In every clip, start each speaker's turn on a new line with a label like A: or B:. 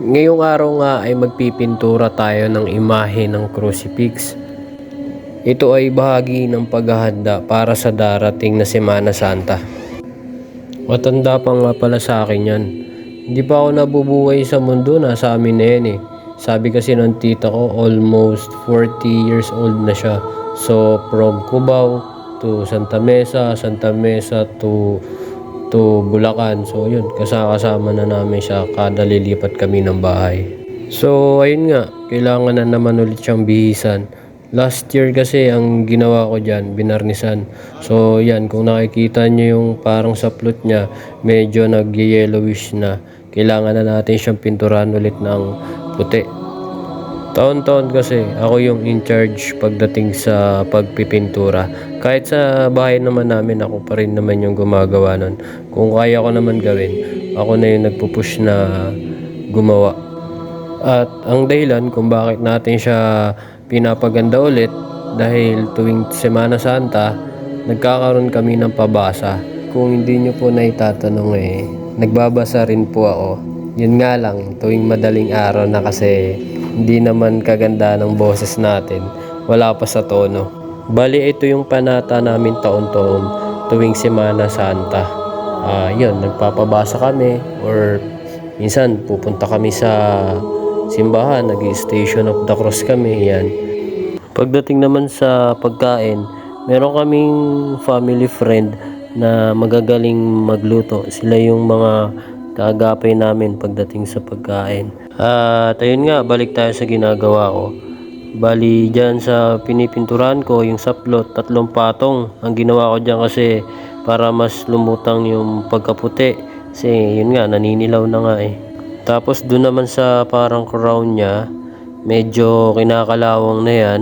A: Ngayong araw nga ay magpipintura tayo ng imahe ng crucifix. Ito ay bahagi ng paghahanda para sa darating na Semana Santa. Matanda pa nga pala sa akin yan. Hindi pa ako nabubuhay sa mundo, nasa amin na yan eh. Sabi kasi ng tita ko, almost 40 years old na siya. So from Cubao to Santa Mesa to Bulacan. So yun, kasama na namin siya kada lilipat kami ng bahay. So ayun nga, kailangan na naman ulit siyang bihisan. Last year kasi ang ginawa ko dyan, binarnisan. So yan, kung nakikita nyo yung parang saplot niya, medyo nag-yellowish na. Kailangan na natin siyang pinturahan ulit ng puti. Taon-taon kasi ako yung in charge pagdating sa pagpipintura. Kahit sa bahay naman namin, ako pa rin naman yung gumagawa nun. Kung kaya ko naman gawin, ako na yung nagpupush na gumawa. At ang dahilan kung bakit natin siya pinapaganda ulit, dahil tuwing Semana Santa, nagkakaroon kami ng pabasa. Kung hindi nyo po na itatanong nagbabasa rin po ako. Yun nga lang, tuwing madaling araw na kasi hindi naman kaganda ng boses natin. Wala pa sa tono. Bali, ito yung panata namin taon-taon tuwing Semana Santa. Yun, nagpapabasa kami or minsan pupunta kami sa simbahan, nag-Station of the Cross kami, yan. Pagdating naman sa pagkain, meron kaming family friend na magagaling magluto. Sila yung mga kaagapay namin pagdating sa pagkain. At ayun nga, balik tayo sa ginagawa ko. Bali dyan sa pinipinturahan ko, yung saplot, 3 patong ang ginawa ko dyan kasi para mas lumutang yung pagkaputi. Kasi yun nga, naninilaw na nga eh. Tapos doon naman sa parang crown niya, medyo kinakalawang na yan.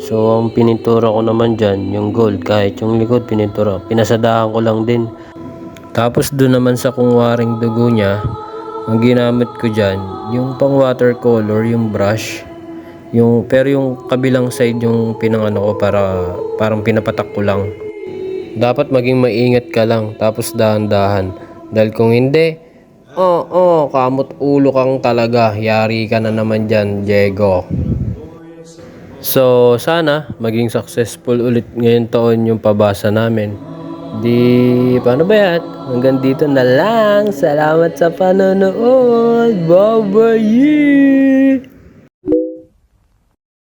A: So ang pinintura ko naman dyan, yung gold, kahit yung likod pinintura, pinasadahan ko lang din. Tapos doon naman sa kungwaring dugo niya, ang ginamit ko dyan, yung pang watercolor, yung brush. Pero yung kabilang side yung pinangano ko para parang pinapatak ko lang. Dapat maging maingat ka lang, tapos dahan-dahan. Dahil kung hindi, kamot ulo kang talaga. Yari ka na naman dyan, Diego. So, sana maging successful ulit ngayon taon yung pabasa namin. Paano ba yan? Hanggang dito na lang. Salamat sa panonood. Bye-bye!